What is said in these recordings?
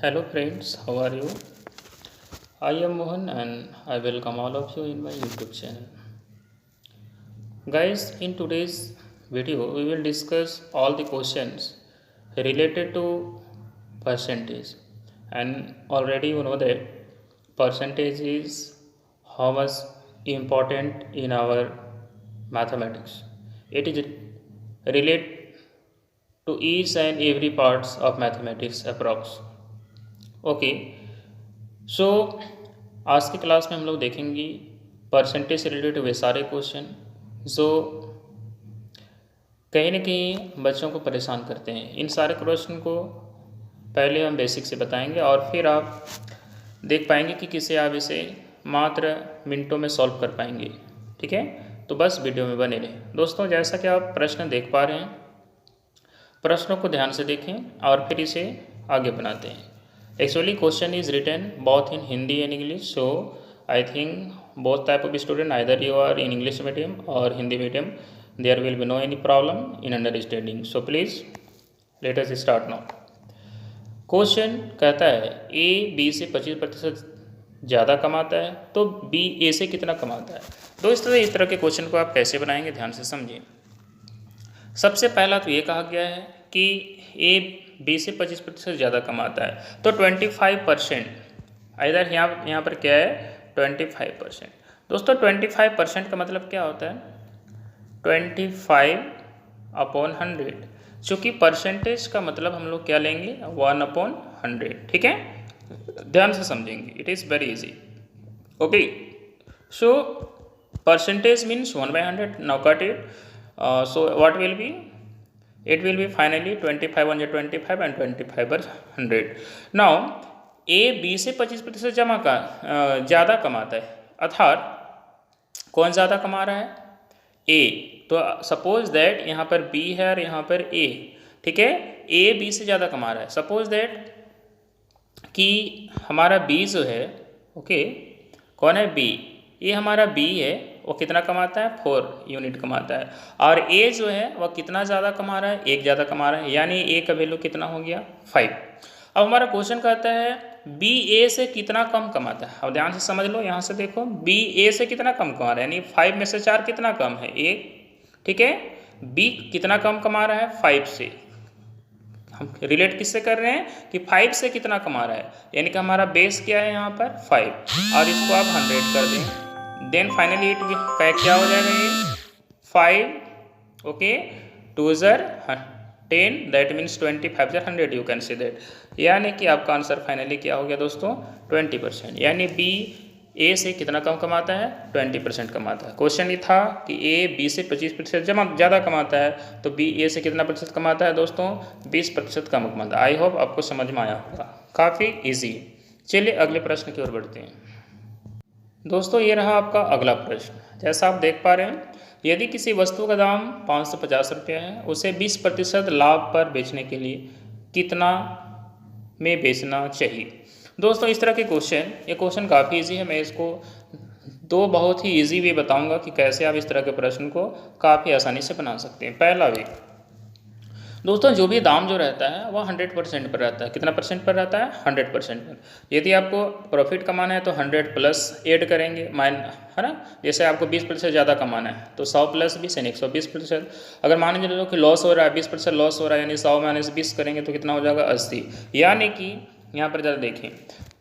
Hello friends, how are you? I am Mohan and I welcome all of you in my YouTube channel. Guys, in today's video we will discuss all the questions related to percentage. And already you know that percentage is how much important in our mathematics. It is related to each and every parts of mathematics approx. Okay, सो आज की class में हम लोग देखेंगे percentage से related वे सारे question जो कहीं ना कहीं बच्चों को परेशान करते हैं। इन सारे क्वेश्चन को पहले हम बेसिक से बताएंगे और फिर आप देख पाएंगे कि किसे आप इसे मात्र मिनटों में सॉल्व कर पाएंगे। ठीक है, तो बस वीडियो में बने रहें। दोस्तों, जैसा कि आप प्रश्न देख पा रहे हैं, प्रश्नों को ध्यान से देखें और फिर इसे आगे बनाते हैं। Actually, question is written both in Hindi and English, so I think both type of student, either you are in English medium or Hindi medium, there will be no any problem in understanding. So please let us start now. Question कहता है A B से 25% ज़्यादा कमाता है तो B A से कितना कमाता है। तो इस तरह के क्वेश्चन को आप कैसे बनाएंगे, ध्यान से समझिए। सबसे पहला तो ये कहा गया है कि A B से 25% ज़्यादा कमाता है, तो 25%, इधर यहाँ पर क्या है 25%। दोस्तों 25% का मतलब क्या होता है 25/100, चूँकि परसेंटेज का मतलब हम लोग क्या लेंगे 1/100। ठीक है, ध्यान से समझेंगे, it is very easy. Okay, so percentage means 1/100। Now cut it, so what will be, it will be finally 25 1 25 and 25/100. now A B से 25% ज़्यादा कमाता है, अर्थात कौन ज़्यादा कमा रहा है A। तो सपोज दैट यहाँ पर B है और यहाँ पर A। ठीक है, A B से ज़्यादा कमा रहा है। सपोज दैट कि हमारा B जो है, ओके, कौन है B, ये हमारा B है, वो कितना कमाता है 4 यूनिट कमाता है, और A जो है वह कितना ज़्यादा कमा रहा है, 1 ज़्यादा कमा रहा है, यानी A का वैल्यू कितना हो गया 5। अब हमारा क्वेश्चन कहता है B A से कितना कम कमाता है। अब ध्यान से समझ लो, यहाँ से देखो B A से कितना कम कमा रहा है, यानी 5 में से 4 कितना कम है 1। ठीक है, B कितना कम कमा रहा है 5 से। हम रिलेट किससे कर रहे हैं कि 5 से कितना कमा रहा है, यानी कि हमारा बेस क्या है यहाँ पर 5, और इसको आप 100 कर दें, देन फाइनली इट क्या हो जाएगा ये 5, ओके, 2 ज़र 10, दैट मीन्स 25 ज़र 100, यू कैन सी दैट। यानी कि आपका आंसर फाइनली क्या हो गया दोस्तों 20%, यानी B A से कितना कम कमाता है 20% कमाता है। क्वेश्चन ये था कि A B से 25% ज़्यादा कमाता है, तो B A से कितना प्रतिशत कमाता है दोस्तों 20% कम कमाता है। आई होप आपको समझ में आया होगा, काफ़ी इजी। चलिए अगले प्रश्न की ओर बढ़ते हैं। दोस्तों ये रहा आपका अगला प्रश्न। जैसा आप देख पा रहे हैं, यदि किसी वस्तु का दाम 550 रुपये है, उसे 20% लाभ पर बेचने के लिए कितना में बेचना चाहिए। दोस्तों इस तरह के क्वेश्चन, ये क्वेश्चन काफ़ी इजी है। मैं इसको दो बहुत ही इजी वे बताऊंगा कि कैसे आप इस तरह के प्रश्न को काफ़ी आसानी से बना सकते हैं। पहला वे, दोस्तों जो भी दाम जो रहता है वह 100% पर रहता है। कितना परसेंट पर रहता है 100% पर। यदि आपको प्रॉफिट कमाना है तो 100 प्लस ऐड करेंगे, है ना। जैसे आपको 20% ज़्यादा कमाना है तो 100 + 20 यानी 120%। अगर मान लो कि लॉस हो रहा है, 20% लॉस हो रहा है, यानी 100 - 20 करेंगे तो कितना हो जाएगा 80। यानी कि यहाँ पर ज़रा देखें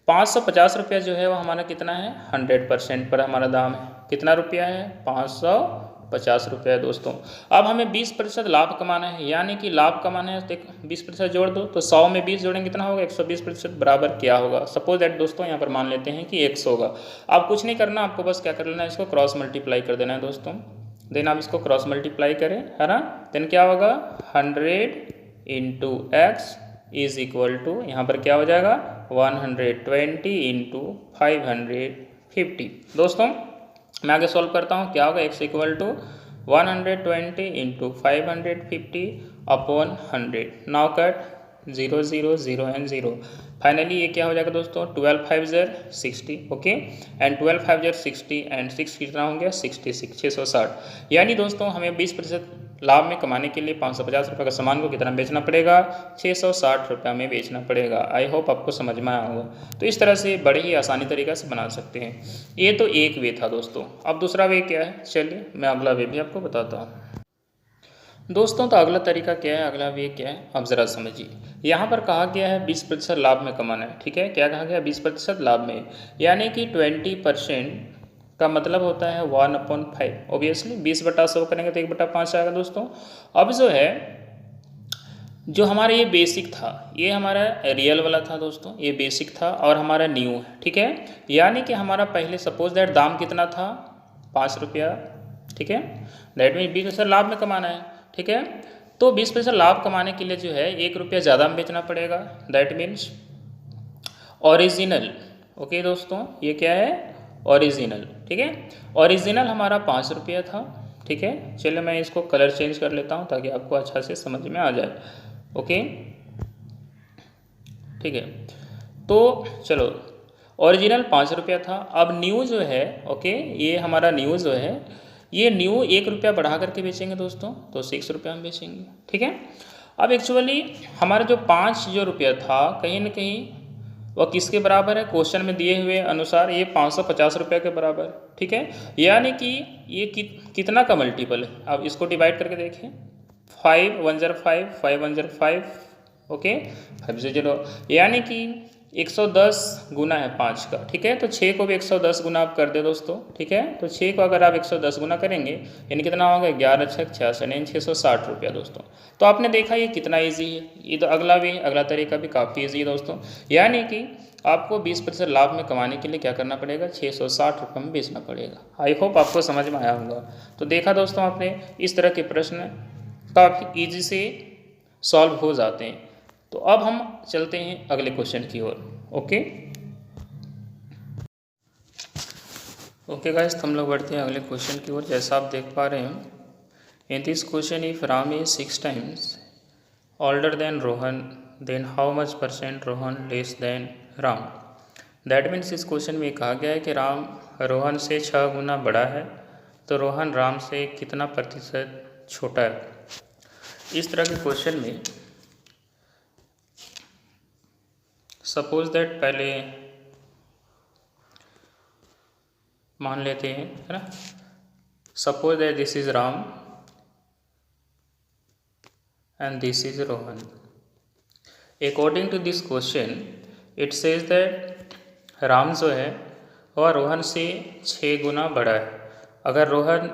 550 रुपया जो है वो हमारा कितना है 100% पर हमारा दाम है। कितना रुपया है 550 रुपया है दोस्तों। अब हमें 20% लाभ कमाना है, यानी कि लाभ कमाना है, देख 20% जोड़ दो तो 100 में 20 जोड़ेंगे कितना होगा 120% बराबर क्या होगा। सपोज दैट दोस्तों यहाँ पर मान लेते हैं कि 100 होगा। अब कुछ नहीं करना, आपको बस क्या कर लेना है, इसको क्रॉस मल्टीप्लाई कर देना है दोस्तों। देन आप इसको क्रॉस मल्टीप्लाई करें, है ना, देन क्या होगा 100 × x इज इक्वल टू, यहाँ पर क्या हो जाएगा 120 × 550। दोस्तों मैं आगे सॉल्व करता हूँ, क्या होगा x equal to 120 × 550 upon 100। Now cut 0 0 0 and 0। Finally ये क्या हो जाएगा दोस्तों 12 5 ज़र 60, ओके, एंड 12 5 ज़र 60 एंड 6 कितना हो गया 66, 660। यानी दोस्तों हमें 20% लाभ में कमाने के लिए 550 रुपये का सामान को कितना बेचना पड़ेगा, 660 रुपये में बेचना पड़ेगा। आई होप आपको समझ में आया होगा। तो इस तरह से बड़े ही आसानी तरीक़ा से बना सकते हैं। ये तो एक वे था दोस्तों। अब दूसरा वे क्या है, चलिए मैं अगला वे भी आपको बताता हूँ दोस्तों। तो अगला तरीका क्या है, अगला वे क्या है, आप ज़रा समझिए। यहाँ पर कहा गया है 20% लाभ में कमाना है, ठीक है। क्या कहा गया, 20% लाभ में, यानी कि 20% का मतलब होता है 1/5। ऑब्वियसली 20/100 करेंगे तो 1/5 आएगा दोस्तों। अब जो है, जो हमारा ये बेसिक था, ये हमारा रियल वाला था दोस्तों, ये बेसिक था और हमारा न्यू है, ठीक है। यानी कि हमारा पहले सपोज दैट दाम कितना था, 5 रुपया, ठीक है। दैट मीन 20% लाभ में कमाना है, ठीक है। तो 20% लाभ कमाने के लिए जो है 1 रुपया ज़्यादा में बेचना पड़ेगा। दैट मीन्स ओरिजिनल, ओके दोस्तों, ये क्या है, ओरिजिनल, ठीक है। ओरिजिनल हमारा 5 रुपया था, ठीक है। चलिए मैं इसको कलर चेंज कर लेता हूँ ताकि आपको अच्छा से समझ में आ जाए, ओके, ठीक है। तो चलो, ओरिजिनल 5 रुपया था। अब न्यू जो है, ओके, ये हमारा न्यू जो है, ये न्यू 1 रुपया बढ़ा करके बेचेंगे दोस्तों, तो 6 रुपया में बेचेंगे, ठीक है। अब एक्चुअली हमारा जो 5 जो रुपया था, कहीं ना कहीं वह किसके बराबर है, क्वेश्चन में दिए हुए अनुसार ये 550 रुपये के बराबर, ठीक है। यानी कि ये कितना का मल्टीपल है, अब इसको डिवाइड करके देखें, 5 1 0 5, 5 1 0 5, ओके, 5 0, यानी कि 110 गुना है 5 का, ठीक है। तो 6 को भी 110 गुना आप कर दे दोस्तों, ठीक है। तो 6 को अगर आप 110 गुना करेंगे यानी कितना होगा, 11 6 66, यानी 660 रुपया दोस्तों। तो आपने देखा ये कितना ईजी है। ये तो अगला भी, अगला तरीका भी काफ़ी ईजी है दोस्तों। यानी कि आपको 20% लाभ में कमाने के लिए क्या करना पड़ेगा, 660 रुपये में बेचना पड़ेगा। आई होप आपको समझ में आया होगा। तो देखा दोस्तों आपने, इस तरह के प्रश्न काफ़ी ईजी से सॉल्व हो जाते हैं। तो अब हम चलते हैं अगले क्वेश्चन की ओर, ओके ओके गाइस, तो हम लोग बढ़ते हैं अगले क्वेश्चन की ओर। जैसा आप देख पा रहे हैं, in this question if Ram is 6 times older than Rohan, then how much % Rohan less than Ram. That means इस क्वेश्चन में कहा गया है कि राम रोहन से 6 गुना बड़ा है, तो रोहन राम से कितना प्रतिशत छोटा है। इस तरह के क्वेश्चन में सपोज दैट पहले मान लेते हैं, है ना, suppose that this is Ram and this is Rohan. According to this question it says that Ram जो है वह रोहन से 6 गुना बड़ा है। अगर रोहन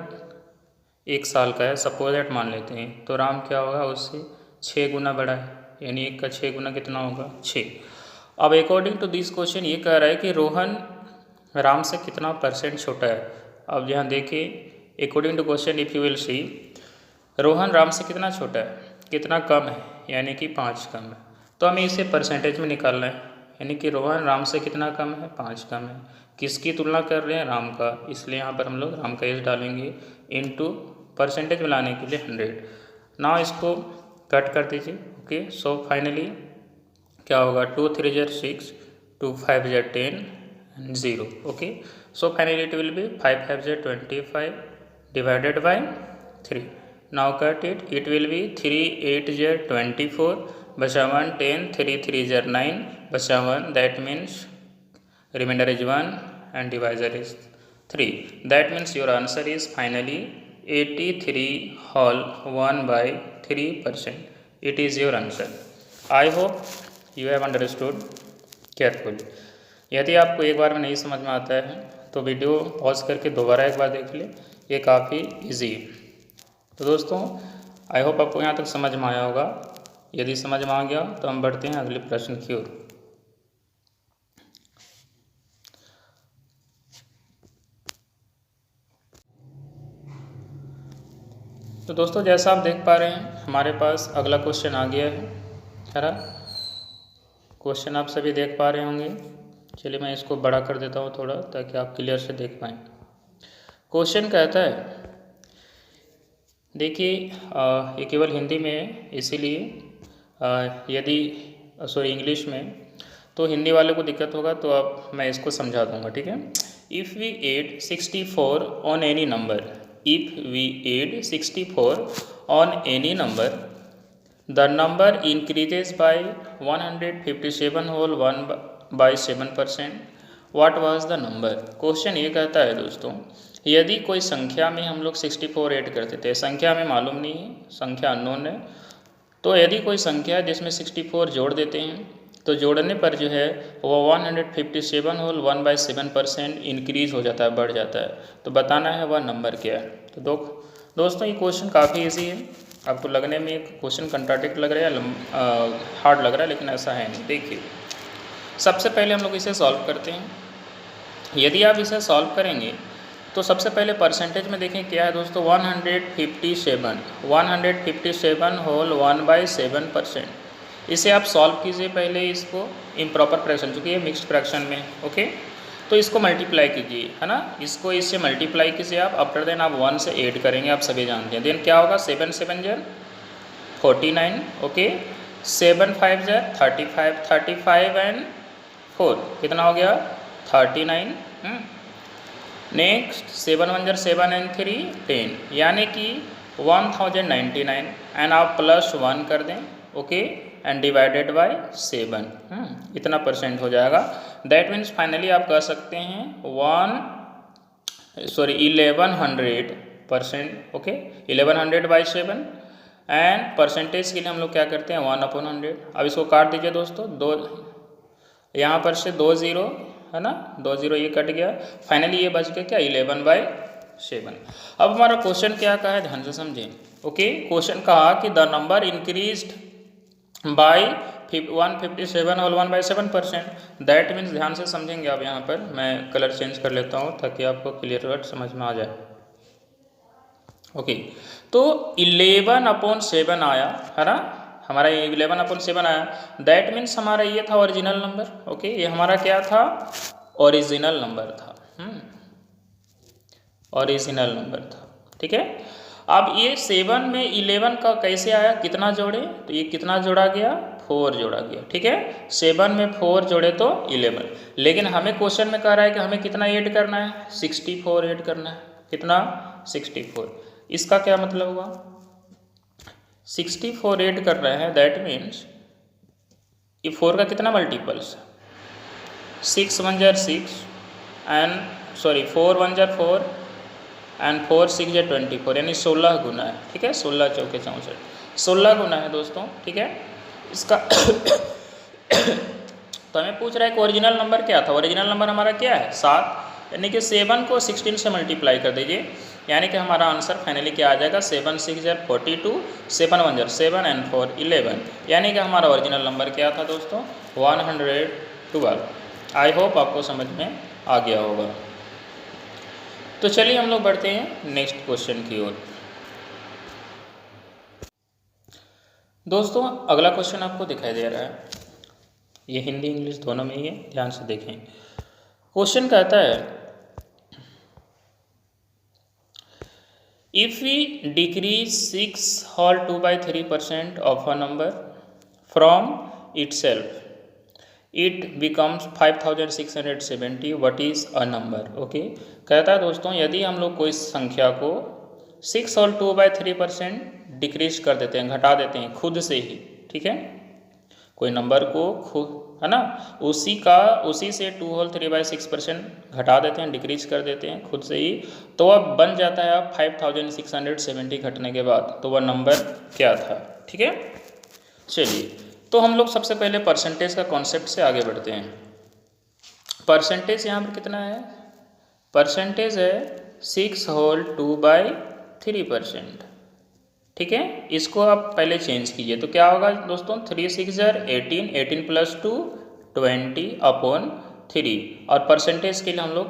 1 साल का है, सपोज दैट मान लेते हैं, तो राम क्या होगा, उससे 6 गुना बड़ा है, यानी 1 का 6 गुना कितना होगा, 6। अब अकॉर्डिंग टू दिस क्वेश्चन ये कह रहा है कि रोहन राम से कितना % छोटा है। अब यहाँ देखिए, according to question if you will see, Rohan Ram से कितना छोटा है, कितना कम है, यानी कि 5 कम है। तो हमें इसे परसेंटेज में निकालना है, यानी कि रोहन राम से कितना कम है, 5 कम है। किसकी तुलना कर रहे हैं, राम का, इसलिए यहाँ पर हम लोग राम का एज डालेंगे इनटू परसेंटेज में लाने के लिए 100। ना इसको कट कर दीजिए, ओके। सो फाइनली क्या होगा, 2 3 6, 2 5 10 and 0, okay. So finally it will B 5 5 25 divided by 3। Now cut it, it will B 3 8 24 बचा 1 10, 3 3 9 बचा 1, that means remainder is 1 and divisor is 3. That means your answer is finally 83 whole 1/3%. It is your answer. I hope you have understood carefully. यदि आपको एक बार में नहीं समझ में आता है तो वीडियो पॉज करके दोबारा एक बार देख ले, ये काफ़ी इजी है। तो दोस्तों आई होप आपको यहाँ तक समझ में आया होगा। यदि समझ में आ गया तो हम बढ़ते हैं अगले प्रश्न की ओर। तो दोस्तों जैसा आप देख पा रहे हैं, हमारे पास अगला क्वेश्चन आ गया है ना। क्वेश्चन आप सभी देख पा रहे होंगे। चलिए मैं इसको बड़ा कर देता हूँ थोड़ा, ताकि आप क्लियर से देख पाएँ। क्वेश्चन कहता है, देखिए ये केवल हिंदी में है, इसीलिए यदि सॉरी इंग्लिश में, तो हिंदी वाले को दिक्कत होगा तो अब मैं इसको समझा दूँगा, ठीक है। If we add 64 on any number, if we add 64 on any number the number increases by 157 whole 1/7%, what was the number. Question ये कहता है दोस्तों, यदि कोई संख्या में हम लोग 64 ऐड करते थे, संख्या में मालूम नहीं है, संख्या अननोन है, तो यदि कोई संख्या है जिसमें 64 जोड़ देते हैं तो जोड़ने पर जो है वो 157 होल 1/7% इंक्रीज हो जाता है, बढ़ जाता है। तो बताना है वह नंबर क्या है। तो दोस्तों ये क्वेश्चन काफ़ी ईजी है। आपको लगने में क्वेश्चन कंट्राडिक्ट लग रहा है, हार्ड लग रहा है, लेकिन ऐसा है नहीं। देखिए सबसे पहले हम लोग इसे सॉल्व करते हैं। यदि आप इसे सॉल्व करेंगे तो सबसे पहले परसेंटेज में देखें क्या है दोस्तों, 157 होल 1/7%। इसे आप सॉल्व कीजिए पहले इसको इम्प्रॉपर फ्रैक्शन, चूँकि ये मिक्स्ड फ्रैक्शन में, ओके। तो इसको मल्टीप्लाई कीजिए, है ना, इसको इससे मल्टीप्लाई कीजिए आप। आफ्टर देन आप 1 से ऐड करेंगे, आप सभी जानते हैं। देन क्या होगा, 7 7 जार 49, ओके। 7 5 जार 35, 35 एंड 4 कितना हो गया 39। नेक्स्ट 7 1 जार 7 एंड 3 10, यानी कि 1099 एंड आप +1 कर दें, ओके, एंड डिवाइडेड बाय 7, इतना परसेंट हो जाएगा। दैट मीन्स फाइनली आप कह सकते हैं 1100%, ओके, 1100/7। एंड परसेंटेज के लिए हम लोग क्या करते हैं 1/100। अब इसको काट दीजिए दोस्तों, दो यहाँ पर से 2 0 है ना, 2 0 ये कट गया, फाइनली ये बच गया क्या 11/7। अब हमारा क्वेश्चन क्या कहा है, ध्यान से समझें, ओके। क्वेश्चन कहा कि the number increased by 157 whole 1/7%। That means, ध्यान से समझेंगे आप, यहाँ पर मैं कलर चेंज कर लेता हूँ ताकि आपको क्लियर कट समझ में आ जाए, ओके। तो 11/7 आया, है ना, हमारा 11/7 आया। दैट मीन्स हमारा ये था ओरिजिनल नंबर, ओके। ये हमारा क्या था, ओरिजिनल नंबर था, ओरिजिनल नंबर था, ठीक है। अब ये 7 में 11 का कैसे आया, कितना जोड़े, तो ये कितना जोड़ा गया 4 जोड़ा गया, ठीक है। 7 में 4 जोड़े तो 11, लेकिन हमें क्वेश्चन में कह रहा है कि हमें कितना ऐड करना है 64 ऐड करना है, कितना 64। इसका क्या मतलब हुआ, 64 ऐड कर रहे हैं, दैट मीन्स ये 4 का कितना multiples, 6 1 jar 6 and 4 1 jar 4 and 4 6 jar 24, यानी 16 गुना है, ठीक है। 16 चौके 64, 16 गुना है दोस्तों, ठीक है। इसका तो हमें पूछ रहा है कि ओरिजिनल नंबर क्या था। ओरिजिनल नंबर हमारा क्या है 7, यानी कि 7 को 16 से मल्टीप्लाई कर दीजिए, यानी कि हमारा आंसर फाइनली क्या आ जाएगा 7 6 जार 42, 7 1 जार 7 एंड 4 11, यानी कि हमारा ओरिजिनल नंबर क्या था दोस्तों 112। आई होप आपको समझ में आ गया होगा। तो चलिए हम लोग बढ़ते हैं नेक्स्ट क्वेश्चन की ओर। दोस्तों अगला क्वेश्चन आपको दिखाई दे रहा है, ये हिंदी इंग्लिश दोनों में ही है, ध्यान से देखें। क्वेश्चन कहता है, if we decrease 6 whole 2/3% of a number from itself it becomes 5670, what is a number, okay. कहता है दोस्तों, यदि हम लोग कोई संख्या को 6 होल 2/3% डिक्रीज कर देते हैं, घटा देते हैं खुद से ही, ठीक है, कोई नंबर को खुद, है ना, उसी से 2 होल 3/6% घटा देते हैं, डिक्रीज कर देते हैं खुद से ही, तो वह बन जाता है अब 5670 घटने के बाद, तो वह नंबर क्या था, ठीक है। चलिए तो हम लोग सबसे पहले परसेंटेज का कॉन्सेप्ट से आगे बढ़ते हैं। परसेंटेज यहाँ पर कितना है, परसेंटेज है 6 होल 2/3%, ठीक है। इसको आप पहले चेंज कीजिए, तो क्या होगा दोस्तों 3 6 जार 18, 18 + 2 20/3, और परसेंटेज के लिए हम लोग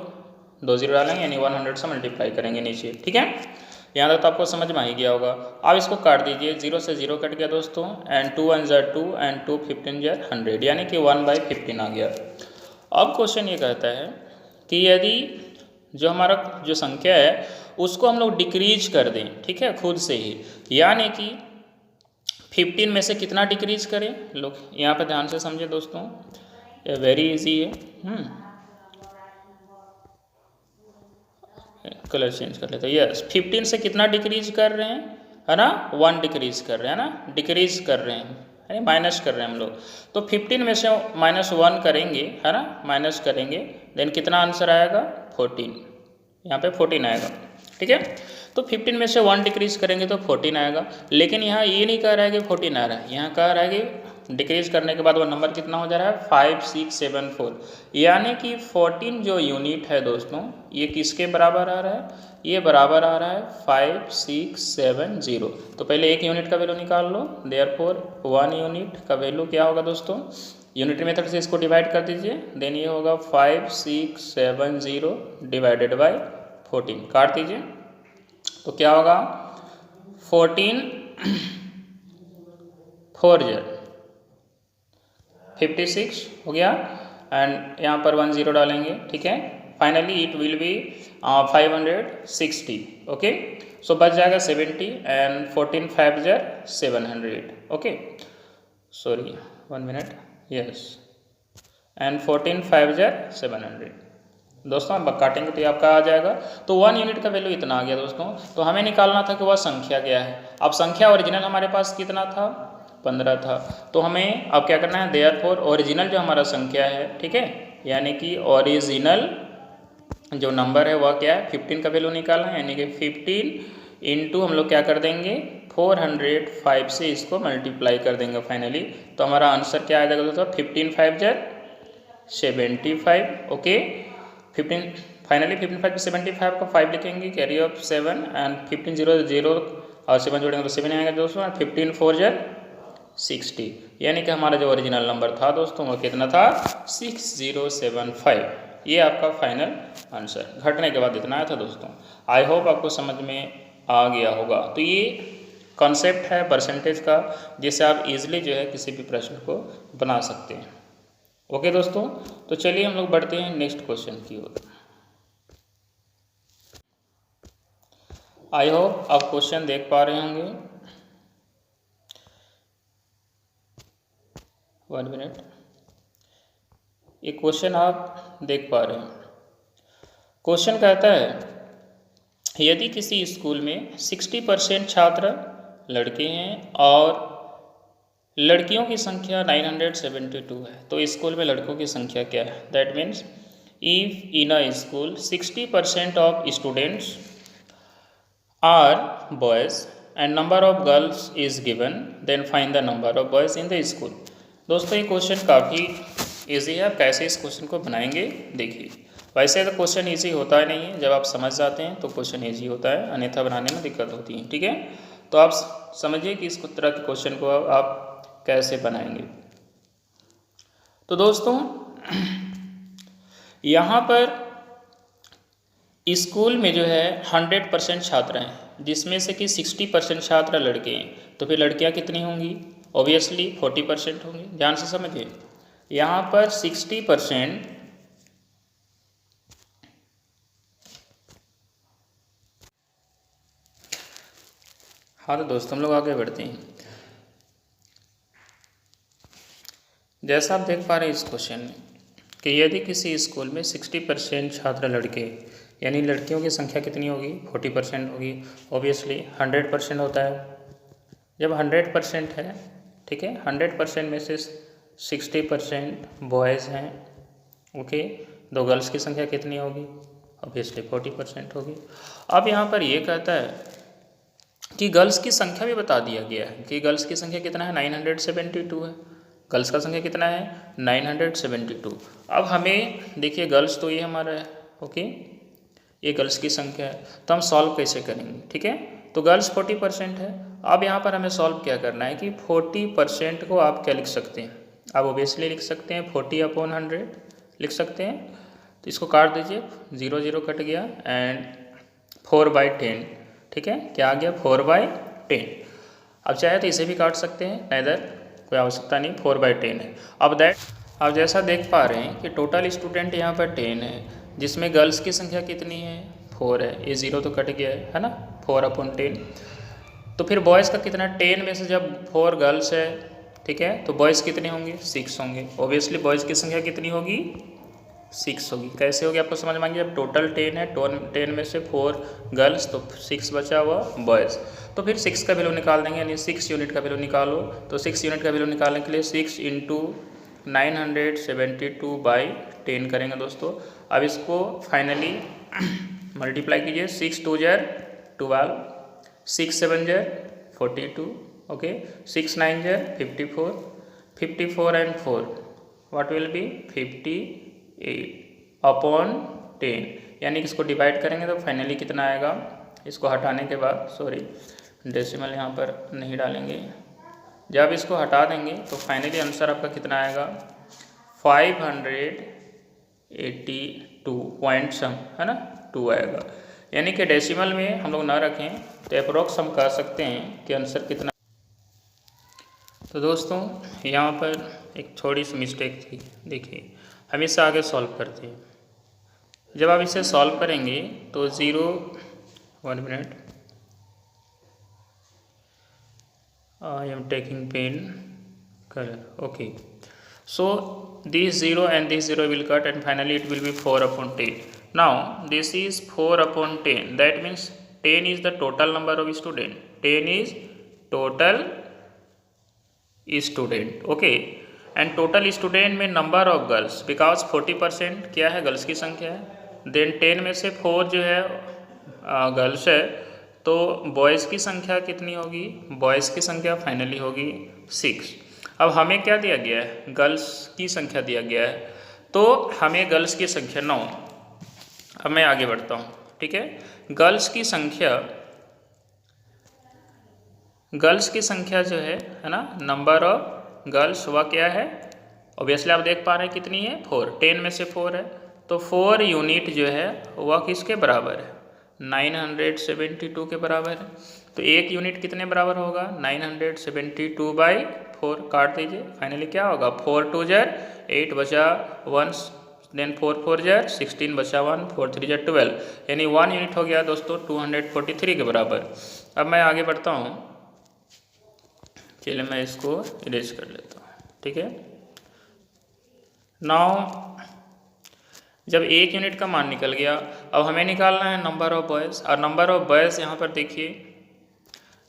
2 0 डालेंगे, यानी 100 से मल्टीप्लाई करेंगे नीचे, ठीक है। यहाँ तक तो आपको समझ में आ ही गया होगा। अब इसको काट दीजिए, 0 से 0 कट गया दोस्तों, एंड 2 1 जार 2 एंड 2 15 जार 100, यानी कि 1/15 आ गया। अब क्वेश्चन ये कहता है कि यदि जो हमारा जो संख्या है उसको हम लोग डिक्रीज कर दें, ठीक है, खुद से ही, यानी कि 15 में से कितना डिक्रीज करें, लोग यहाँ पर ध्यान से समझे दोस्तों, ये वेरी इजी है। कलर चेंज कर लेते हैं, यस, 15 से कितना डिक्रीज कर रहे हैं, है ना, 1 डिक्रीज कर रहे हैं ना, डिक्रीज कर रहे हैं, है माइनस कर रहे हैं हम लोग। तो 15 में से -1 करेंगे, है ना, माइनस करेंगे, देन कितना आंसर आएगा 14, यहाँ पे 14 आएगा, ठीक है। तो 15 में से 1 डिक्रीज करेंगे तो 14 आएगा, लेकिन यहाँ ये नहीं कह रहा है कि 14 आ रहा है, यहाँ कह रहा है कि डिक्रीज करने के बाद वो नंबर कितना हो जा रहा है 5674, यानी कि 14 जो यूनिट है दोस्तों ये किसके बराबर आ रहा है, ये बराबर आ रहा है 5670। तो पहले एक यूनिट का वैल्यू निकाल लो, देयरफॉर 1 यूनिट का वैल्यू क्या होगा दोस्तों, यूनिट मेथड से इसको डिवाइड कर दीजिए, देन ये होगा 5670 डिवाइडेड बाय 14, काट दीजिए तो क्या होगा 14 4 56 हो गया, एंड यहाँ पर 1 0 डालेंगे, ठीक है। Finally it will be 560, okay. So बच जाएगा 70 and 14 5 700, okay, sorry 1 minute, yes, and 14 5 700। दोस्तों अब काटेंगे तो ये आपका आ जाएगा। तो 1 यूनिट का वैल्यू इतना आ गया दोस्तों। तो हमें निकालना था कि वह संख्या क्या है। अब संख्या ओरिजिनल हमारे पास कितना था 15 था, तो हमें अब क्या करना है, देयरफॉर ओरिजिनल जो हमारा संख्या है, ठीक है, यानी कि ओरिजिनल जो नंबर है वह क्या है 15 का वैल्यू निकालना है, यानी कि 15 इंटू हम लोग क्या कर देंगे 405 से इसको मल्टीप्लाई कर देंगे फाइनली। तो हमारा आंसर क्या आ जाएगा दोस्तों 15 5 75, ओके। 15 फाइनली 15 5 75 को 5 लिखेंगे, कैरी ऑफ 7 एंड 15 0 0 और 7 जोड़ेंगे तो 7 आएगा दोस्तों, 15 4 60, यानी कि हमारा जो ओरिजिनल नंबर था दोस्तों वो कितना था 6075। ये आपका फाइनल आंसर घटने के बाद इतना आया था दोस्तों। आई होप आपको समझ में आ गया होगा। तो ये कॉन्सेप्ट है परसेंटेज का, जिससे आप इजीली जो है किसी भी प्रश्न को बना सकते हैं। ओके दोस्तों, तो चलिए हम लोग बढ़ते हैं नेक्स्ट क्वेश्चन की ओर। आई होप आप क्वेश्चन देख पा रहे होंगे। 1 मिनट, ये क्वेश्चन आप देख पा रहे हैं। क्वेश्चन कहता है यदि किसी स्कूल में 60% छात्र लड़के हैं और लड़कियों की संख्या 972 है, तो स्कूल में लड़कों की संख्या क्या है। That means if in a school 60% of students are boys and number of girls is given, then find the number of boys in the school. दोस्तों ये क्वेश्चन काफ़ी ईजी है। आप कैसे इस क्वेश्चन को बनाएंगे देखिए। वैसे तो क्वेश्चन ईजी होता ही नहीं है, जब आप समझ जाते हैं तो क्वेश्चन ईजी होता है, अन्यथा बनाने में दिक्कत होती है, ठीक है। तो आप समझिए कि इस तरह के क्वेश्चन को आप कैसे बनाएंगे। तो दोस्तों यहाँ पर स्कूल में जो है 100% छात्र हैं, जिसमें से कि 60% छात्र लड़के हैं, तो फिर लड़कियाँ कितनी होंगी, ऑब्वियसली 40% होंगी। ध्यान से समझिए, यहाँ पर 60%, हाँ तो दोस्तों हम लोग आगे बढ़ते हैं। जैसा आप देख पा रहे हैं इस क्वेश्चन में कि यदि किसी स्कूल में 60% छात्र लड़के, यानी लड़कियों की संख्या कितनी होगी 40% होगी। ऑब्वियसली 100% होता है, जब 100% है, ठीक है, 100% में से 60% बॉयज़ हैं, ओके, दो गर्ल्स की संख्या कितनी होगी, ऑब्वियसली 40% होगी। अब यहाँ पर ये कहता है कि गर्ल्स की संख्या भी बता दिया गया है कि गर्ल्स की संख्या कितना है 972 है। गर्ल्स का संख्या कितना है 972। अब हमें देखिए गर्ल्स तो ये हमारा है, ओके, ये गर्ल्स की संख्या है, तो हम सॉल्व कैसे करेंगे, ठीक है। तो गर्ल्स 40% है। अब यहाँ पर हमें सॉल्व क्या करना है कि 40% को आप क्या लिख सकते हैं, आप ओबियसली लिख सकते हैं 40/100 लिख सकते हैं। तो इसको काट दीजिए, 0 0 कट गया एंड 4/10, ठीक है, क्या आ गया 4/10। अब चाहे तो इसे भी काट सकते हैं, इधर कोई आवश्यकता नहीं, 4/10 है। अब जैसा देख पा रहे हैं कि टोटल स्टूडेंट यहाँ पर 10 है, जिसमें गर्ल्स की संख्या कितनी है 4 है, ये 0 तो कट गया है ना, 4/10। तो फिर बॉयज़ का कितना, 10 में से जब 4 गर्ल्स है, ठीक है, तो बॉयज़ कितने होंगे 6 होंगे। ऑब्वियसली बॉयज़ की संख्या कितनी होगी 6 होगी। कैसे होगी आपको समझ में आएंगे। जब टोटल 10 है, 10 में से 4 गर्ल्स तो 6 बचा हुआ बॉयज़। तो फिर 6 का वैल्यू निकाल देंगे, यानी 6 यूनिट का वैल्यू निकालो। तो 6 यूनिट का वैल्यू निकालने के लिए 6 इंटू 972/10 करेंगे दोस्तों। अब इसको फाइनली मल्टीप्लाई कीजिए। 6 2 jar 12, 6 7 jar 42, okay, 6 9 jar 54, 54 and 4 what will be 58/10, यानी कि इसको डिवाइड करेंगे तो फाइनली कितना आएगा। इसको हटाने के बाद, सॉरी डेसिमल यहाँ पर नहीं डालेंगे, जब इसको हटा देंगे तो फाइनली आंसर आपका कितना आएगा 582 पॉइंट सम, है ना, 2 आएगा। यानी कि डेसिमल में हम लोग ना रखें तो अप्रोक्स हम कह सकते हैं कि आंसर कितना। तो दोस्तों यहाँ पर एक थोड़ी सी मिस्टेक थी, देखिए हम इससे आगे सॉल्व करते हैं। जब आप इसे सॉल्व करेंगे तो 1 minute, I am taking pen color, okay. So this 0 and this 0 will cut and finally it will be 4/10. Now this is 4/10, that means 10 is the total number of student, 10 is total student, okay. And total student में number of girls, because 40% क्या है, girls की संख्या है। then 10 में से 4 जो है गर्ल्स है, तो बॉयज़ की संख्या कितनी होगी, बॉयज़ की संख्या फाइनली होगी 6। अब हमें क्या दिया गया है, गर्ल्स की संख्या दिया गया है, तो हमें गर्ल्स की संख्या 9। अब मैं आगे बढ़ता हूँ, ठीक है। गर्ल्स की संख्या जो है ना, नंबर ऑफ गर्ल्स वह क्या है, ऑब्वियसली आप देख पा रहे हैं कितनी है 4, 10 में से 4 है, तो 4 यूनिट जो है वह किसके बराबर है, 972 के बराबर है। तो एक यूनिट कितने बराबर होगा, 972/4, काट दीजिए, फाइनली क्या होगा 4 2 जार 8 बचा 1, देन 4 4 जार 16 बचा 1, 4 3 जार 12, यानी 1 यूनिट हो गया दोस्तों 243 के बराबर। अब मैं आगे बढ़ता हूँ, चलिए मैं इसको इरेज कर लेता हूँ, ठीक है। नाउ जब एक यूनिट का मान निकल गया, अब हमें निकालना है नंबर ऑफ बॉयज़। और नंबर ऑफ बॉयज़ यहाँ पर देखिए,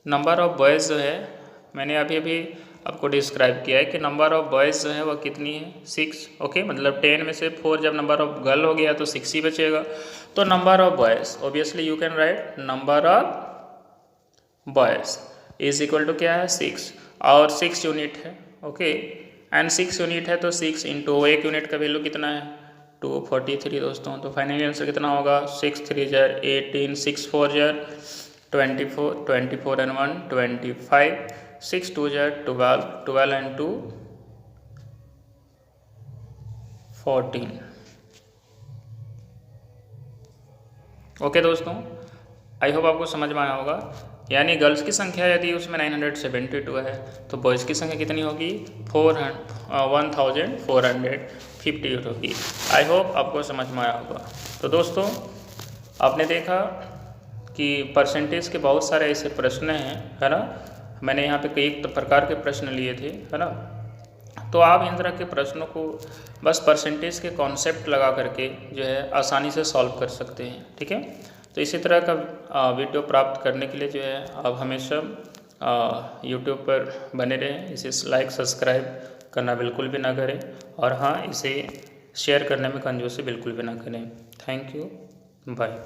नंबर ऑफ बॉयज़ जो है मैंने अभी आपको डिस्क्राइब किया है कि नंबर ऑफ बॉयज़ जो है वह कितनी है 6, ओके। मतलब 10 में से 4 जब नंबर ऑफ गर्ल हो गया तो 6 ही बचेगा। तो number of boys, obviously you can write number of boys is equal to क्या है 6, और 6 यूनिट है, ओके। एंड 6 यूनिट है तो 6 इंटू एक यूनिट का वैल्यू कितना है 243 दोस्तों। तो फाइनली आंसर कितना होगा 6 3 jar 18, 6 4 jar 24, 24 and 1 25, 6 2 jar 12, 12 and 2 14। Okay दोस्तों, आई होप आपको समझ में आया होगा। यानी गर्ल्स की संख्या यदि उसमें 972 है तो बॉयज़ की संख्या कितनी होगी 1450 होगी। आई होप आपको समझ में आया होगा। तो दोस्तों आपने देखा कि परसेंटेज के बहुत सारे ऐसे प्रश्न हैं, है ना। मैंने यहाँ पे कई प्रकार के प्रश्न लिए थे, है ना। तो आप इन तरह के प्रश्नों को बस परसेंटेज के कॉन्सेप्ट लगा करके जो है आसानी से सॉल्व कर सकते हैं, ठीक है। तो इसी तरह का वीडियो प्राप्त करने के लिए जो है आप हमेशा यूट्यूब पर बने रहें। इसे लाइक सब्सक्राइब करना बिल्कुल भी ना करें, और हाँ, इसे शेयर करने में कंजूसी बिल्कुल भी ना करें। Thank you, bye.